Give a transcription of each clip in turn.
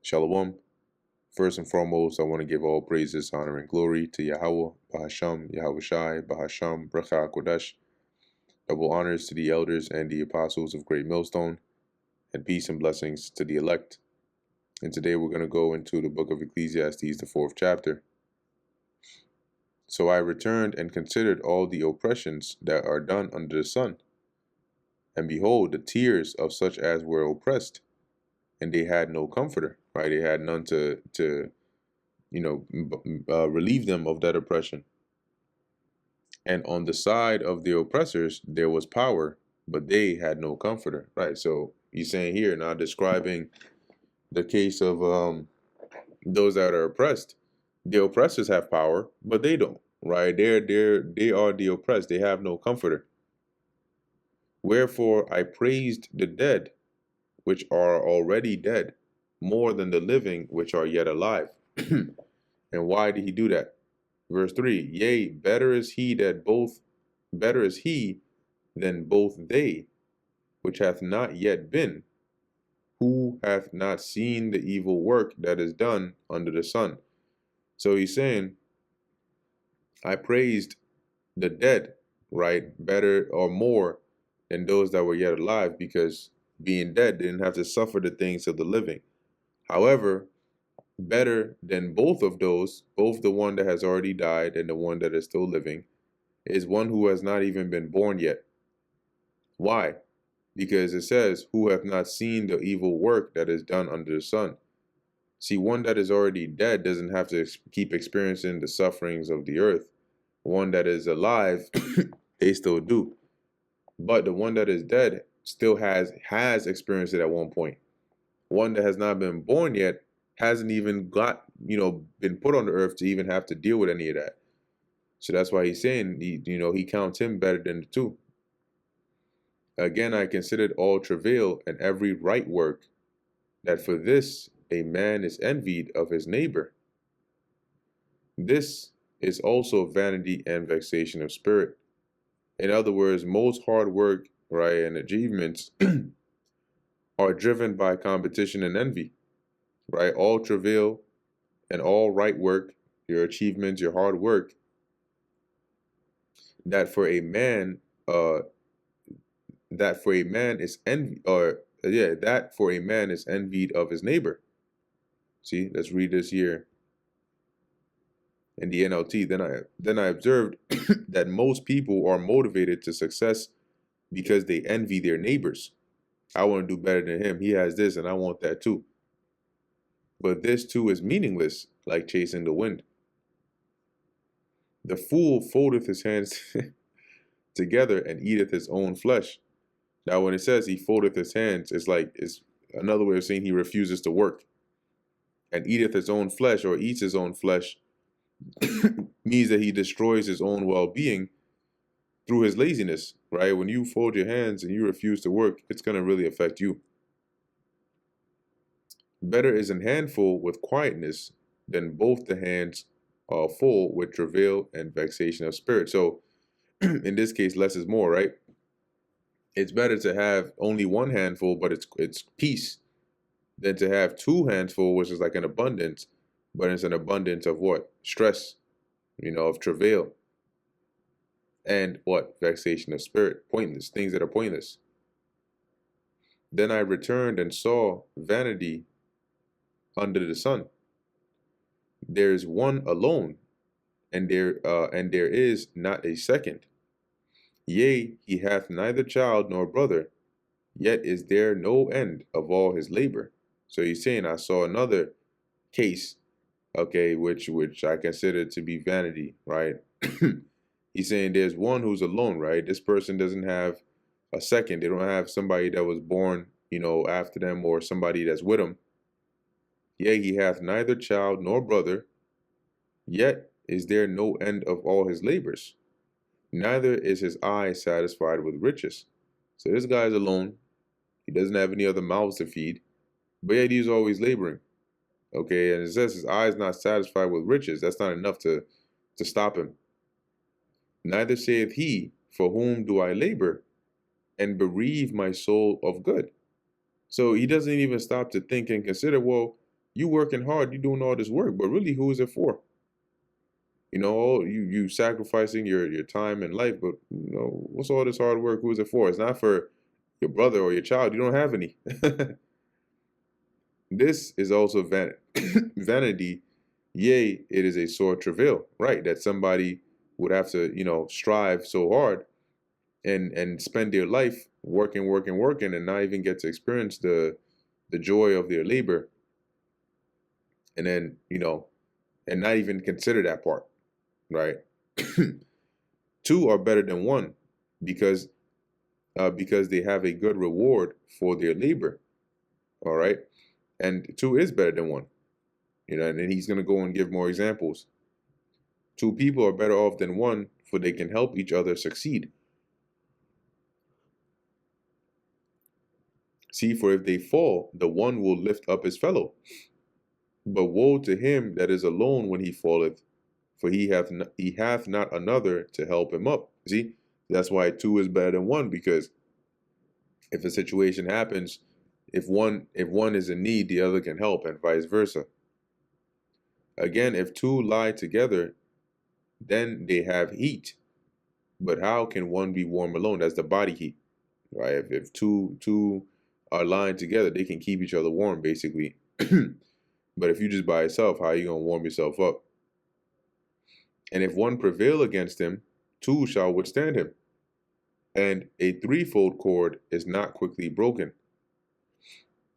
Shalom. First and foremost, I want to give all praises, honor, and glory to Yahweh, Bahasham, Yahweh Shai, Bahasham, Bracha Kodesh. Double honors to the elders and the apostles of Great Millstone, and peace and blessings to the elect. And today we're going to go into the book of Ecclesiastes, the 4th chapter. So I returned and considered all the oppressions that are done under the sun. And behold, the tears of such as were oppressed, and they had no comforter, right? They had none to relieve them of that oppression. And on the side of the oppressors, there was power, but they had no comforter, right? So he's saying here, now describing the case of those that are oppressed. The oppressors have power, but they don't, right? They are the oppressed. They have no comforter. Wherefore I praised the dead, which are already dead, more than the living, which are yet alive. And why did he do that? Verse 3, yea, better is he than both they, which hath not yet been, who hath not seen the evil work that is done under the sun. So he's saying, I praised the dead, right, better or more than those that were yet alive, because being dead they didn't have to suffer the things of the living. However, better than both of those, both the one that has already died and the one that is still living, is one who has not even been born yet. Why? Because it says, who have not seen the evil work that is done under the sun. See, one that is already dead doesn't have to keep experiencing the sufferings of the earth. One that is alive, they still do. But the one that is dead still has experienced it at one point. One that has not been born yet hasn't even been put on the earth to even have to deal with any of that. So that's why he's saying, he counts him better than the two. Again, I considered all travail and every right work, that for this a man is envied of his neighbor. This is also vanity and vexation of spirit. In other words, most hard work, right, and achievements are driven by competition and envy, right? All travail and all right work, your achievements, your hard work, that for a man is envied of his neighbor. See, let's read this here in the NLT. Then I observed that most people are motivated to success because they envy their neighbors. I want to do better than him. He has this and I want that too. But this too is meaningless, like chasing the wind. The fool foldeth his hands together and eateth his own flesh. Now, when it says he foldeth his hands, it's another way of saying he refuses to work. And eateth his own flesh, or eats his own flesh, means that he destroys his own well-being through his laziness, right? When you fold your hands and you refuse to work, it's going to really affect you. Better is an handful with quietness than both the hands full with travail and vexation of spirit. So in this case, less is more, right? It's better to have only one handful, but it's peace, than to have two handful, which is like an abundance, but it's an abundance of what? Stress, of travail. And what? Vexation of spirit, pointless, things that are pointless. Then I returned and saw vanity under the sun. There is one alone, and there is not a second. Yea, he hath neither child nor brother, yet is there no end of all his labor. So he's saying, I saw another case, okay, which I consider to be vanity, right? He's saying there's one who's alone, right? This person doesn't have a second. They don't have somebody that was born, after them, or somebody that's with them. Yea, he hath neither child nor brother, yet is there no end of all his labors. Neither is his eye satisfied with riches. So this guy is alone. He doesn't have any other mouths to feed, but yet he's always laboring. Okay, and it says his eye is not satisfied with riches. That's not enough to stop him. Neither saith he, for whom do I labor, and bereave my soul of good? So he doesn't even stop to think and consider, well, You working hard, you doing all this work, but really, who is it for? You sacrificing your time and life, but what's all this hard work? Who is it for? It's not for your brother or your child. You don't have any. This is also vanity. Yea, it is a sore travail, right? That somebody would have to, strive so hard and spend their life working, working, working, and not even get to experience the joy of their labor, and then and not even consider that part, right? Two are better than one because because they have a good reward for their labor. All right, and two is better than one. And then he's gonna go and give more examples. Two people are better off than one, for they can help each other succeed. See, for if they fall, the one will lift up his fellow. But woe to him that is alone when he falleth, for he hath not another to help him up. See, that's why two is better than one, because if a situation happens, if one is in need, the other can help, and vice versa. Again, if two lie together, then they have heat. But how can one be warm alone? That's the body heat, right? If two are lying together, they can keep each other warm, basically. But if you just by yourself, how are you gonna warm yourself up? And if one prevail against him, two shall withstand him. And a threefold cord is not quickly broken.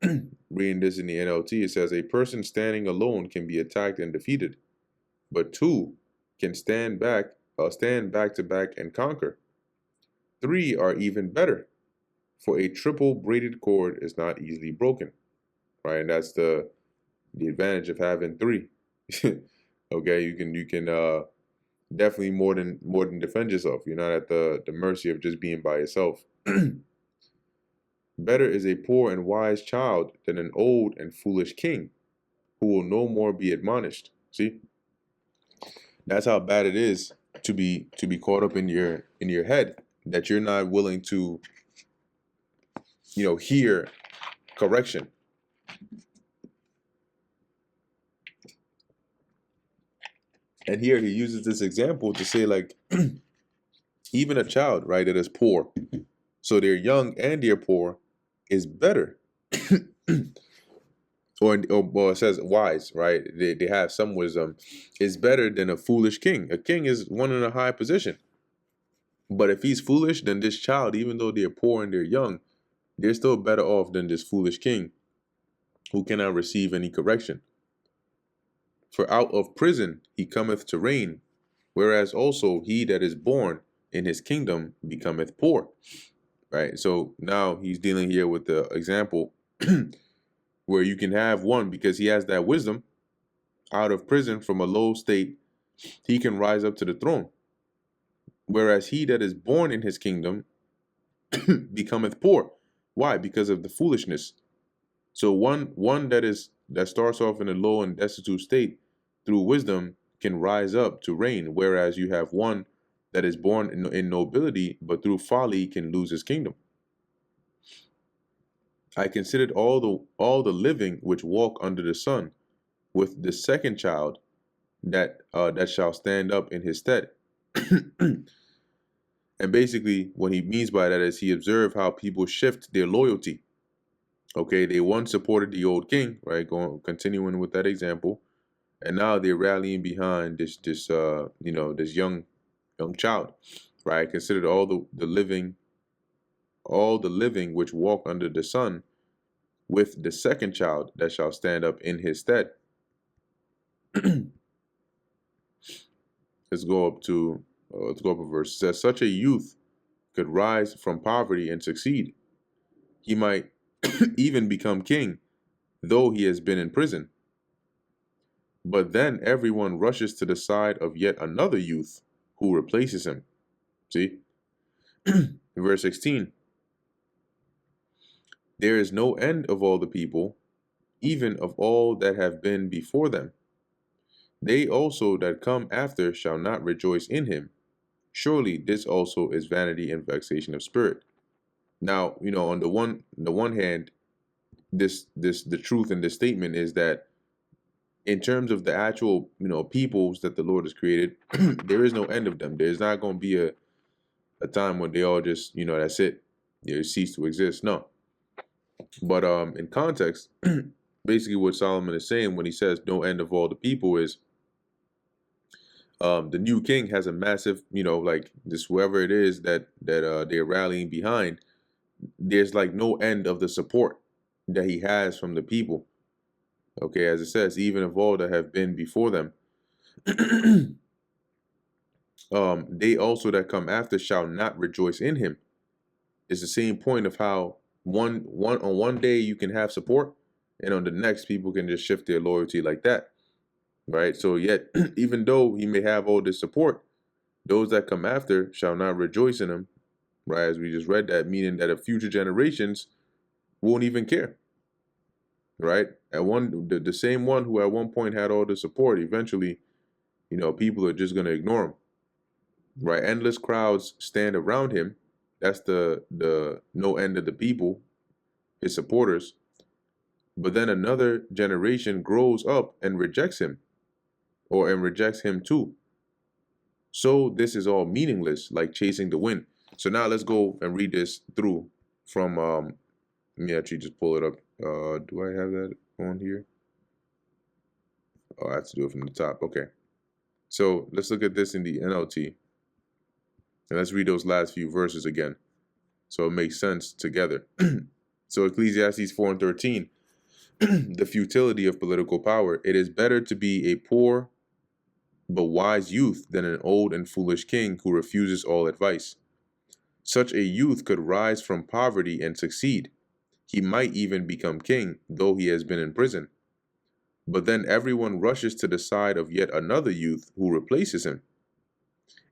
Reading this in the NLT, it says, a person standing alone can be attacked and defeated, but two can stand back to back and conquer. Three are even better, for a triple braided cord is not easily broken. Right, and that's the advantage of having three. Okay, you can definitely more than defend yourself. You're not at the mercy of just being by yourself. Better is a poor and wise child than an old and foolish king, who will no more be admonished. See, that's how bad it is to be caught up in your head, that you're not willing to hear correction. And here he uses this example to say, like, even a child, right, that is poor, so they're young and they're poor, is better. or it says wise, right? They have some wisdom, is better than a foolish king. A king is one in a high position. But if he's foolish, then this child, even though they're poor and they're young, they're still better off than this foolish king who cannot receive any correction. For out of prison he cometh to reign, whereas also he that is born in his kingdom becometh poor. Right? So now he's dealing here with the example where you can have one, because he has that wisdom, out of prison from a low state, he can rise up to the throne. Whereas he that is born in his kingdom becometh poor. Why? Because of the foolishness. So one that starts off in a low and destitute state, through wisdom can rise up to reign, whereas you have one that is born in nobility, but through folly can lose his kingdom. I considered all the living which walk under the sun, with the second child that shall stand up in his stead. And basically what he means by that is he observed how people shift their loyalty. Okay, they once supported the old king, right? Continuing with that example, and now they're rallying behind this young child, right? Considered all the living which walk under the sun, with the second child that shall stand up in his stead. Let's go up a verse. It says, such a youth could rise from poverty and succeed. He might even become king, though he has been in prison. But then everyone rushes to the side of yet another youth who replaces him. See? Verse 16. There is no end of all the people, even of all that have been before them. They also that come after shall not rejoice in him. Surely this also is vanity and vexation of spirit. Now, on the one hand, the truth in this statement is that in terms of the actual, peoples that the Lord has created, there is no end of them. There's not going to be a time when they all just, that's it. They cease to exist. No. But in context, basically what Solomon is saying when he says no end of all the people is the new king has a massive, like this whoever it is that they're rallying behind, there's like no end of the support that he has from the people. Okay, as it says, even of all that have been before them, they also that come after shall not rejoice in him. It's the same point of how one day you can have support, and on the next people can just shift their loyalty like that, right? So yet, even though he may have all this support, those that come after shall not rejoice in him, right? As we just read that, meaning that the future generations won't even care, right? The same one who at one point had all the support, eventually, people are just gonna ignore him, right? Endless crowds stand around him. That's the no end of the people, his supporters. But then another generation grows up and rejects him, and rejects him too. So this is all meaningless, like chasing the wind. So now let's go and read this through from let me actually just pull it up. Do I have that on here? Oh, I have to do it from the top. Okay. So let's look at this in the NLT. And let's read those last few verses again, so it makes sense together. So Ecclesiastes 4:13, the futility of political power. It is better to be a poor but wise youth than an old and foolish king who refuses all advice. Such a youth could rise from poverty and succeed. He might even become king, though he has been in prison. But then everyone rushes to the side of yet another youth who replaces him.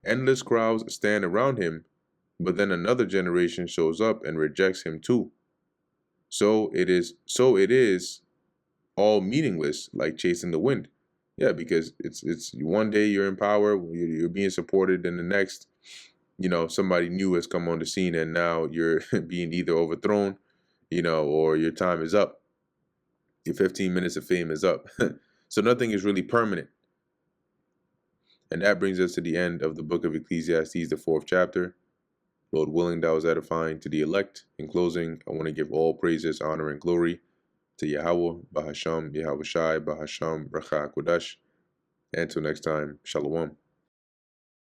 Endless crowds stand around him, but then another generation shows up and rejects him too. So it is all meaningless, like chasing the wind. Yeah, because it's one day you're in power, you're being supported, and the next, somebody new has come on the scene, and now you're being either overthrown, or your time is up. Your 15 minutes of fame is up. So nothing is really permanent. And that brings us to the end of the book of Ecclesiastes, the 4th chapter. Lord willing, that was edifying to the elect. In closing, I want to give all praises, honor, and glory to Yahweh, Bahasham, Yahweh Shai, Bahasham, Bracha, Kodash. And until next time, Shalom.